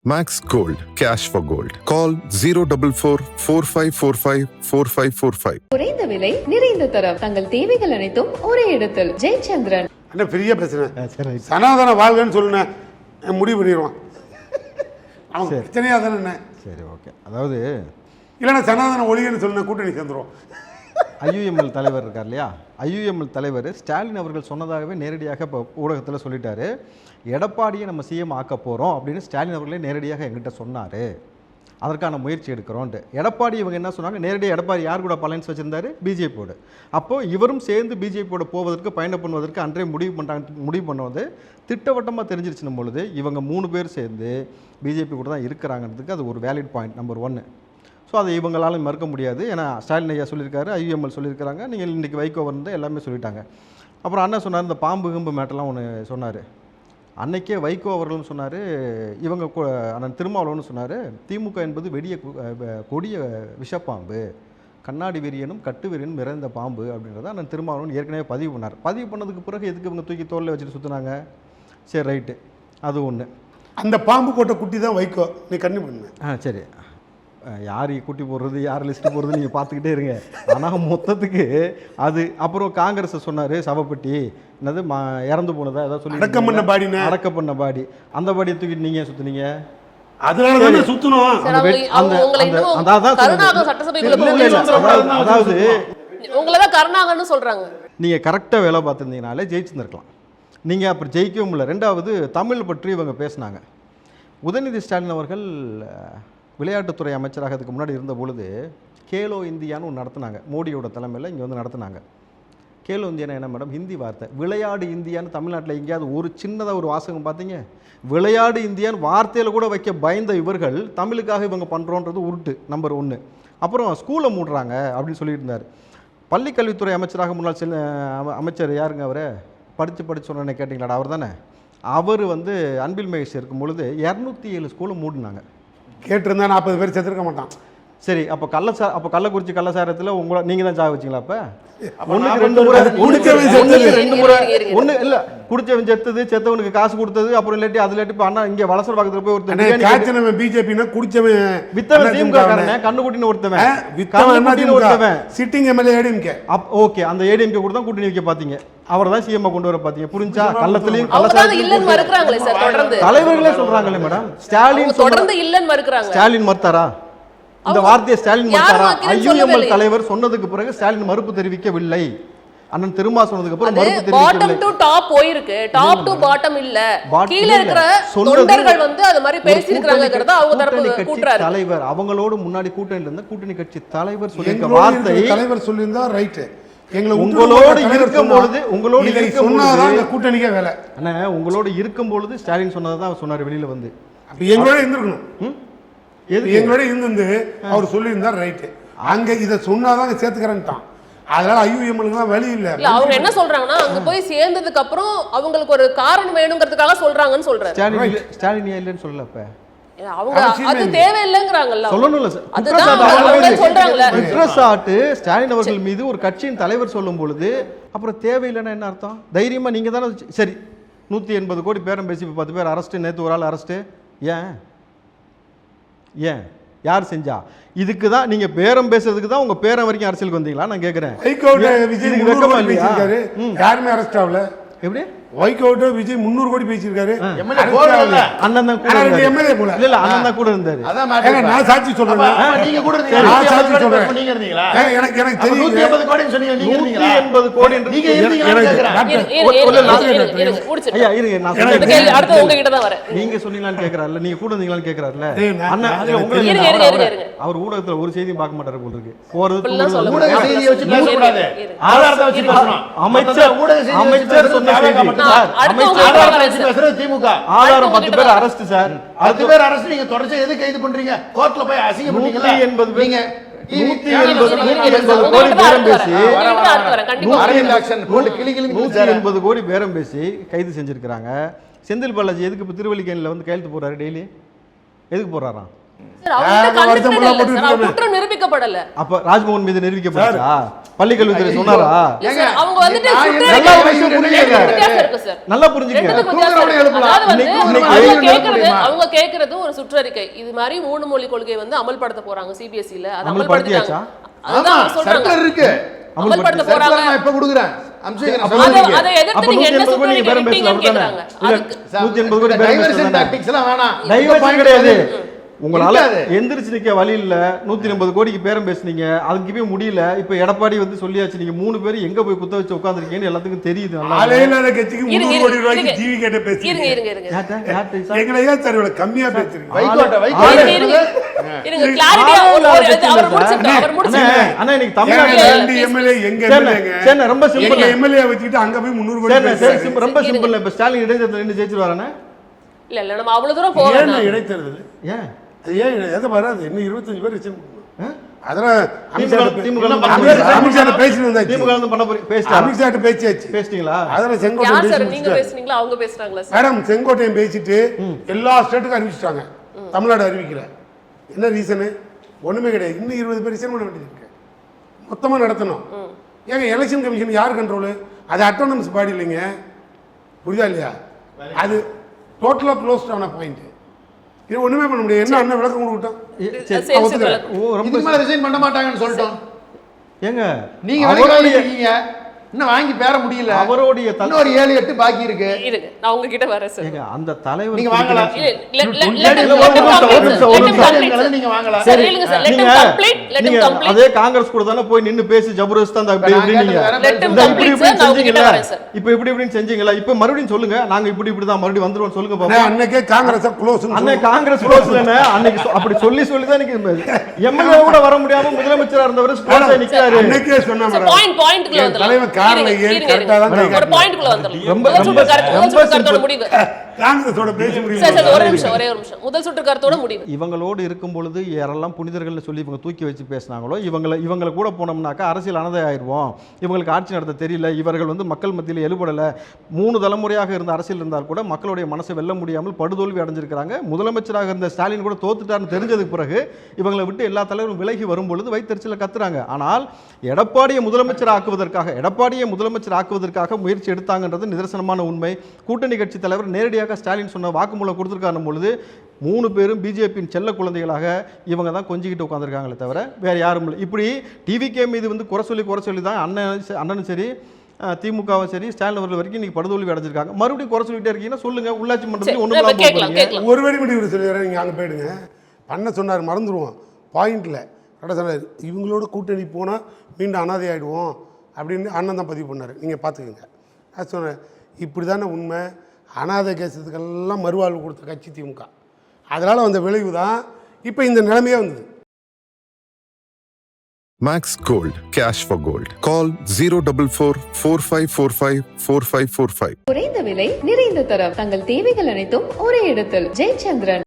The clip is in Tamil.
Max Gold, cash for gold. Call 044-4545-4545. குறைந்த விலை நிறைந்த தரம் தங்கள் தேவைகள் அனைத்தும் ஒரே இடத்தில். ஜெயச்சந்திரன். என்ன பெரிய பிரச்சனை, சனாதன வாழ்கன்னு சொல்லுன முடிவு பண்ணிடுவான் அவன். பிரச்சனையா தானே என்ன? சரி, ஓகே. அதாவது இல்லைன்னா சனாதன ஒழிகன்னு சொல்லுன கூட்டணி சேர்ந்துருவோம். ஐயுஎம்எல் தலைவர் இருக்கார் இல்லையா, ஐயுஎம்எல் தலைவர் ஸ்டாலின் அவர்கள் சொன்னதாகவே நேரடியாக இப்போ ஊடகத்தில் சொல்லிட்டாரு. எடப்பாடியை நம்ம சிஎம் ஆக்க போகிறோம் அப்படின்னு ஸ்டாலின் அவர்களே நேரடியாக எங்கிட்ட சொன்னார். அதற்கான முயற்சி எடுக்கிறோன்ட்டு. எடப்பாடி இவங்க என்ன சொன்னாங்க, நேரடியாக எடப்பாடி யார் கூட அலைன்ஸ் வச்சுருந்தாரு, பிஜேபியோடு. அப்போது இவரும் சேர்ந்து பிஜேபியோட போவதற்கு பயணம் பண்ணுவதற்கு அன்றே முடிவு பண்ணுவது திட்டவட்டமாக தெரிஞ்சிருச்சுன்னும் பொழுது இவங்க 3 பேர் சேர்ந்து பிஜேபி கூட தான் இருக்கிறாங்கிறதுக்கு அது ஒரு வேலிட் பாயிண்ட் நம்பர் 1. ஸோ அதை இவங்களாலும் மறுக்க முடியாது. ஏன்னா ஸ்டாலின் ஐயா சொல்லியிருக்காரு, ஐயுஎம்எல் சொல்லியிருக்காங்க, நீங்கள் இன்றைக்கி வைகோ வந்து எல்லாமே சொல்லிட்டாங்க. அப்புறம் அண்ணன் சொன்னார், இந்த பாம்பு கிம்பு மேட்டெல்லாம் ஒன்று சொன்னார். அன்னைக்கே வைகோ அவர்களும் சொன்னார், இவங்க அண்ணன் திருமாவளவன் சொன்னார், திமுக என்பது கொடிய விஷப்பாம்பு, கண்ணாடி வெறியனும் கட்டு வெறியனும் நிறைந்த பாம்பு அப்படின்றத அண்ணன் திருமாவளவன் ஏற்கனவே பதிவு பண்ணார். பதிவு பண்ணதுக்கு பிறகு எதுக்கு இவங்க தூக்கி தோளில் வச்சுட்டு சுற்றுனாங்க? சரி, ரைட்டு, அது ஒன்று. அந்த பாம்பு போட்ட குட்டி தான் வைகோ, நீ கண்ணு பண்ணு. சரி, யார் குட்டி போடுறது யார் லிஸ்ட்டு போடுறது நீங்கள் பார்த்துக்கிட்டே இருங்க. ஆனால் மொத்தத்துக்கு அது அப்புறம் காங்கிரஸ் சொன்னார், சவப்பட்டி என்னது இறந்து போனதா ஏதாவது சொல்லி அடக்கம் பண்ண பாடி, அந்த பாடியை தூக்கிட்டு நீங்கள் சுற்றுனீங்க. அதனால சுற்றணும். அதாவது சொல்றாங்க, நீங்கள் கரெக்டாக வேலை பார்த்துருந்தீங்கனாலே ஜெயிச்சுருந்துருக்கலாம். நீங்கள் அப்புறம் ஜெயிக்கவும் இல்லை. 2வது தமிழ் பற்றி இவங்க பேசினாங்க. உதயநிதி ஸ்டாலின் அவர்கள் விளையாட்டுத்துறை அமைச்சராக அதுக்கு முன்னாடி இருந்த பொழுது கேலோ இந்தியான்னு ஒன்று நடத்தினாங்க. மோடியோட தலைமையில் இங்கே வந்து நடத்தினாங்க. கேலோ இந்தியானா என்ன மேடம்? ஹிந்தி வார்த்தை. விளையாடு இந்தியான்னு தமிழ்நாட்டில் எங்கேயாவது ஒரு சின்னதாக ஒரு வாசகம் பார்த்தீங்க? விளையாடு இந்தியான்னு வார்த்தையில் கூட வைக்க பயந்த இவர்கள் தமிழுக்காக இவங்க பண்ணுறோன்றது உருட்டு நம்பர் 1. அப்புறம் ஸ்கூலை மூடுறாங்க அப்படின்னு சொல்லிட்டு இருந்தார். பள்ளிக்கல்வித்துறை அமைச்சராக முன்னாள் அமைச்சர் யாருங்க அவர்? படித்து சொன்னேன்னு கேட்டிங்களாடா, அவர் தானே? அவர் வந்து அன்பில் மகேஷ் இருக்கும் பொழுது 207 ஸ்கூலை மூடினாங்க. கேட்டிருந்தா 40 பேர் செத்துருக்க மாட்டான். சரி, அப்போ கள்ளக்குறிச்சி கள்ளசாரத்தில் உங்களை நீங்கள் தான் சாக வச்சிங்களா? அப்போ ஒன்று இல்லை, குடிச்சவன் செத்தவனுக்கு காசு கொடுத்தது, அப்புறம் இல்லாட்டி அது இல்லாட்டி இப்போ அண்ணா இங்கே வலசர் பக்கத்தில் போய் ஒருத்தன் பிஜேபின்னா குடிச்சவன் வித்தவன் திமுக கண்ணுக்குட்டின்னு ஒருத்தவன் சிட்டிங் எம்எல்ஏ ஏடிஎம்கே. ஓகே, அந்த ஏடிஎம்கே கூட தான் கூட்டணி வைக்க பார்த்தீங்க. அவர் தான் சிஎம் கொண்டு வர பார்த்தீங்க. புரிஞ்சா? கள்ளத்திலையும் தலைவர்களே சொல்றாங்களே மேடம். ஸ்டாலின் ஸ்டாலின் மறுத்தாரா? இந்த வார்த்தையை ஸ்டாலின் மறுத்தாரா? ஐயுஎம்எல் தலைவர் சொன்னதுக்கு பிறகு ஸ்டாலின் மறுப்பு தெரிவிக்கவில்லை. அண்ணன் திருமா சொன்னதுக்கு அப்புறம் மறுப்பு தெரிவிக்கவில்லை. பாட்டம் டு டாப் போயிருக்கு, டாப் டு பாட்டம் இல்ல. கீழ இருக்கிற தொண்டர்கள் வந்து அது மாதிரி பேசி இருக்காங்கங்கறத அவங்க தரப்பு கூட்றாரு. தலைவர் அவங்களோட முன்னாடி கூட்டணியில இருந்த கூட்டணி கட்சி தலைவர் சொல்லிருக்க வார்த்தை தலைவர் சொல்லியிருந்தா ரைட். உங்களோடு இருக்கும்போது கூட்டணிக்கே வேலை. அண்ணா, உங்களோட இருக்கும்போது ஸ்டாலின் சொன்னதான் சொன்னாரு வெளியில வந்து. எங்களோட இருந்திருக்கணும், எங்களோட இருந்து அவர் சொல்லியிருந்தா ரைட்டு. அங்க இதை சொன்னாதான் சேர்த்துக்கிறேன்ட்டான். அதனால ஐயுஎம்எல் வழி இல்ல. அவங்க என்ன சொல்றாங்கன்னா, அங்க போய் சேர்ந்ததுக்கு அப்புறம் அவங்களுக்கு ஒரு காரணம் வேணுங்கிறதுக்காக சொல்றாங்கன்னு சொல்றாரு. ஸ்டாலின் இல்லன்னு சொல்லல. அப்ப அவங்க அது தேவையில்லைங்கறாங்கல்ல, சொல்லணும்ல. அதுதான் சொல்றாங்கல்ல. குற்றச்சாட்டு ஸ்டாலின் அவர்கள் மீது ஒரு கட்சியின் தலைவர் சொல்லும் பொழுது அப்புறம் தேவையில்லைன்னா என்ன அர்த்தம்? தைரியமா நீங்க தானே சரி 180 கோடி பேரம் பேசி 10 பேர் அரெஸ்ட், நேற்று ஒரு ஆள் அரெஸ்ட். ஏன் யார் செஞ்சா? இதுக்கு தான் நீங்க பேரம் பேசுறதுக்கு தான் உங்க பேரம் வரைக்கும் அரசியலுக்கு வந்தீங்களா? நான் கேட்கிறேன். யாருமே அரெஸ்ட் ஆகல. எப்படி வைகோட்ட விஜய் 300 கோடி பேசியிருக்காரு. அண்ணன் தான் கூட இருந்தாரு. நான் சாட்சி சொல்றேன். நீங்க கூட நீங்க இருந்தீங்களா? எனக்கு தெரியும். 180 கோடி சொன்னீங்க, நீங்க இருந்தீங்களா? 180 கோடி நீங்க இருந்தீங்களா? ஐயா இருங்க, நான் அடுத்து உங்க கிட்ட தான் வரேன். நீங்க சொன்னீங்களான்னு கேக்குறாருல, நீங்க கூட இருந்தீங்களான்னு கேக்குறாருல. அண்ணா அவர் ஊடகத்துல ஒரு செய்தி பார்க்க மாட்டாரு போல இருக்கு. போறது ஊடக செய்தியை வச்சு பேச கூடாது, ஆதாரத்தை வச்சு பேசணும். அமைச்சர் சொன்ன செய்தி திமுக ஆதாரம் 10 பேர் அரெஸ்ட் சார். 10 பேர் அரெஸ்ட். நீங்க தொடர்ச்சி எது கைது பண்றீங்க? கோர்ட்ல போய் அசிங்க பண்ணீங்களா? 180 கோடி பேரம் பேசி கைது செஞ்சிருக்காங்க. செந்தில் பாலாஜி எதுக்கு இப்ப திருவல்லிக்கேணில வந்து கையெழுத்து போறாரு? டெய்லி எதுக்கு போறாராம்? சார், அவங்க கிட்ட வருத்தம் convicted எல்லாம் இல்ல சார். அவங்க போட்டு குற்றம் நிரூபிக்கப்படல. அப்ப ராஜ்மோகன் மீது நிரூபிக்கப்பட்டா பள்ளிக்கல்வித்துறை சொன்னாரா? இல்ல சார், அவங்க வந்துட்டு நான் சுற்று நல்லா அறிக்கை- விஷயம் புரியுங்க. ரெண்டுத்துக்கும் வித்தியாசம் இருக்கு சார். நல்லா புரிஞ்சுக்கங்க. ரெண்டுத்துக்கும் வித்தியாசம் தூங்குறவனை இருக்கு. எழுப்பலாம். அதாவது வந்து இன்னைக்கு அவங்க கேக்குறது ஒரு சுற்றறிக்கை. இது மாதிரி 3 மொழி கொள்கை வந்து அமல்படுத்த போறாங்க CBSE ல. அது அமல்படுத்தியாச்சா? அமல்படுத்திட்டாங்க. அதுதான் அவங்க சொல்றாங்க. சர்க்குலர் இருக்கு. அமல்படுத்த சர்க்குலர் போறாங்க. நான் இப்ப கொடுக்குறேன். அம்சேகரன் அதை சொல்லுங்க. அதை எதிர்த்து அப்ப நீங்க என்ன 180 கோடி சுற்றறிக்கை பேரம் பேசலாம் விட்டீங்கன்னு கேக்குறாங்க. இல்ல, அதுக்கு 180 கோடி பேரம் டைவர்ஷன் பேசலாம். டாக்டிக்ஸ் எல்லாம் வேணாம். டைவர்ஷன் கிடையாது. உங்களால இருக்காது. எந்திரிச்சு நிக்க வழி இல்ல. 180 கோடிக்கு பேரம் பேசுனீங்க, அதுக்குமே முடியல. இப்ப எடப்பாடி வந்து சொல்லியாச்சு, நீங்க 3 பேரும் எங்க போய் குத்த வச்சு உட்கார்ந்திருக்கீங்கன்னு எல்லாத்துக்கும் தெரியுது. நல்லா ஆலையில கட்சிக்கு இருங்க, 300 கோடி ரூபாய்க்கு இருங்க. டிவி கேட்ட இருங்க பேசுறீங்க. இருங்க இருங்க யார்ட்ட? யார்ட்ட சார்? எங்களை ஏன் சார் இவ்வளவு கம்மியா பேசுறீங்க? வைகோட்ட இருங்க, இருங்க. இருங்க, clarity ஆ ஒரு இது அவர் முடிச்சிட்டு அவர் அண்ணே, முடிச்சிட்டு அண்ணே, இன்னைக்கு ஏங்க, தமிழ்நாட்டுல 2 எம்எல்ஏ எங்க சரிண்ணே, எம்எல்ஏங்க சரிண்ணே, ரொம்ப சிம்பிள். எங்க எம்எல்ஏ வச்சுக்கிட்டு அங்க போய் 300 கோடி சரிண்ணே, சரி, பேசுறாரு. சிம்பிள், ரொம்ப சிம்பிள். இப்ப ஸ்டாலின் இடைத்தேர்தல் நின்று ஜெயிச்சிருவாரண்ணே? இல்ல இல்ல நம்ம அவ்வளவு தூரம் போறோம். ஏன் இடைத்தேர்தல்? ஏன்? அது ஏன் எதை வராது? இன்னும் 25 பேர் ரிசைன் பண்ணணும். அதெல்லாம் திமுக அமித்ஷா பேசிட்டு வந்தாச்சு. திமுக வந்து பண்ண போறீங்க. பேசிட்டாரா? அமித்ஷா பேசியாச்சு. பேசிட்டீங்களா? அதெல்லாம் செங்கோட்டையன் யார் சார் பேசி நீங்க முடிச்சிட்டாரு. பேசுனீங்களா அவங்க பேசுறாங்களா சார்? மேடம், செங்கோட்டையன் பேசிட்டு எல்லா ஸ்டேட்டுக்கும் அறிவிச்சிட்டாங்க. தமிழ்நாடு அறிவிக்கல. என்ன ரீசனு? ஒண்ணுமே கிடையாது. இன்னும் 20 பேர் ரிசைன் பண்ண வேண்டியது இருக்கு. மொத்தமா நடத்தணும். ஏங்க, எலெக்ஷன் கமிஷன் யார் கண்ட்ரோலு? அது அட்டானமஸ் பாடி இல்லைங்க. புரியுதா இல்லையா? அது டோட்டலா க்ளோஸ்ட் ஆன பாயிண்ட். இது ஒண்ணுமே பண்ண முடியாது. என்ன அண்ணன் விளக்கம் கொடுத்தோம்? சரி. சரி, ஒத்துக்கிறேன். சரி. ஓ, ரொம்ப இதுக்கு மேல ரிசைன் பண்ண மாட்டாங்கன்னு சொல்லிட்டோம். ஏங்க, நீங்க அவருடைய விலைக்கு இருக்கீங்க. இன்னும் வாங்கி பேர முடியல. அவருடைய இன்னொரு 7-8 பாக்கி இருக்கு. இருங்க நான் உங்ககிட்ட வரேன் சார். ஏங்க, அந்த தலைவர் நீங்க வாங்கலாம். இல்ல, let him ஒரு நிமிஷம், complete, ஒரு sir. நிமிஷம், Let him ஒரு complete, நிமிஷம். sir. நீங்க வாங்கலாம். சரி, இல்லைங்க சார். Let him நீங்க- complete, let him நீங்க complete. அதே காங்கிரஸ் கூட தானே போய் நின்னு பேசி ஜபர்தஸ்தா அந்த அப்படி நான் இப்படி நீங்க கேட்டது வேற. Let him இந்த இப்படி complete, இப்படி sir. நான் உங்ககிட்ட செஞ்சீங்கல்ல, வரேன் சார். இப்ப இப்படி இப்படி செஞ்சீங்கல்ல, இப்ப மறுபடியும் சொல்லுங்க. நாங்க இப்படி இப்படி தான் மறுபடியும் வந்துருவோம் சொல்லுங்க அண்ணே, பாப்போம். அன்னைக்கே காங்கிரஸ் க்ளோஸ். அன்னை காங்கிரஸ் க்ளோஸ்லனே அன்னைக்கு அப்படி சொல்லி தான் இன்னைக்கு எம்எல்ஏ கூட வர முடியாம முதலமைச்சரா இருந்தவர் ஸ்போர்ட்ஸ்ல நிக்கிறாரு. அன்னைக்கே சொன்னா சார், பாயிண்ட்குள்ள என் தலைவர் வந்துடலாம். கார்ல இருங்க, ஏறி இருங்க, கரெக்டா தான் இருங்க. கை ஒரு காட்டுறாரு. பாயிண்ட்குள்ள வந்துடலாம். ரொம்ப- முதல் சுற்று கருத்து, முதல் சுற்று கருத்தோட simple. முடிவு. காங்கிரஸோட பேச சார், முடியும். சார், ஒரே நிமிஷம், ஒரே ஒரு நிமிஷம். முதல் சுற்று கருத்தோட முடிவு. இவங்களோடு இருக்கும் பொழுது யாரெல்லாம் புனிதர்கள்னு சொல்லி இவங்க தூக்கி வச்சு பேசினாங்களோ இவங்களை கூட போனோம்னாக்கா அரசியல் அனதை ஆயிடுவோம். இவங்களுக்கு ஆட்சி நடத்த தெரியல, இவர்கள் வந்து மக்கள் மத்தியில் எழுபடலை. 3 தலைமுறையாக இருந்த அரசியல் இருந்தால் கூட மக்களுடைய மனசை வெல்ல முடியாமல் படுதோல்வி அடைஞ்சிருக்கிறாங்க. முதலமைச்சராக இருந்த ஸ்டாலின் கூட தோத்துட்டார்னு தெரிஞ்சதுக்கு பிறகு இவங்களை விட்டு எல்லா தலைவரும் விலகி வரும் பொழுது வைத்தறிச்சல கத்துறாங்க. ஆனால் எடப்பாடியை முதலமைச்சர் ஆக்குவதற்காக முயற்சி எடுத்தாங்கன்றது நிதர்சனமான உண்மை. கூட்டணி கட்சி தலைவர் நேரடியாக ஸ்டாலின் சொன்ன வாக்குமூலம் கொடுத்திருக்காரு பொழுது 3 பேரும் பிஜேபியின் செல்ல குழந்தைகளாக இவங்க தான் கொஞ்சிக்கிட்டு உட்காந்துருக்காங்களே தவிர வேற யாரும் இல்லை. இப்படி டிவிகே மீது வந்து குறை சொல்லி தான் அண்ணனும் சரி திமுகவும் சரி ஸ்டாலின் அவர்கள் வரைக்கும் இன்னைக்கு படுதோல்வி அடைஞ்சிருக்காங்க. மறுபடியும் குறை சொல்லிட்டே இருக்கீங்கன்னா சொல்லுங்க. உள்ளாட்சி மன்றத்தில் ஒன்றும் கேட்கலாம். ஒரு வழி முடிவு சொல்லிடுறேன். நீங்கள் அங்கே போயிடுங்க. பண்ண சொன்னார், மறந்துடுவோம். பாயிண்டில் கரெக்டாக சொன்னார். இவங்களோட கூட்டணி போனால் மீண்டும் அனாதை ஆகிடுவோம் அப்படின்னு அண்ணன் தான் பதிவு பண்ணார். நீங்கள் பார்த்துக்கோங்க. நான் சொன்னேன், இப்படி தானே உண்மை. அனாதை கேசத்துக்கெல்லாம் மறுவாழ்வு கொடுத்த கட்சி திமுக. அதனால் வந்த விளைவு தான் இப்போ இந்த நிலைமையே வந்தது. Max Gold, cash for gold. Call 044 4545 4545. குறைந்த விலை நிறைந்த தரம் தங்கள் தேவைகள் அனைத்தும் ஒரே இடத்தில் ஜெயச்சந்திரன்.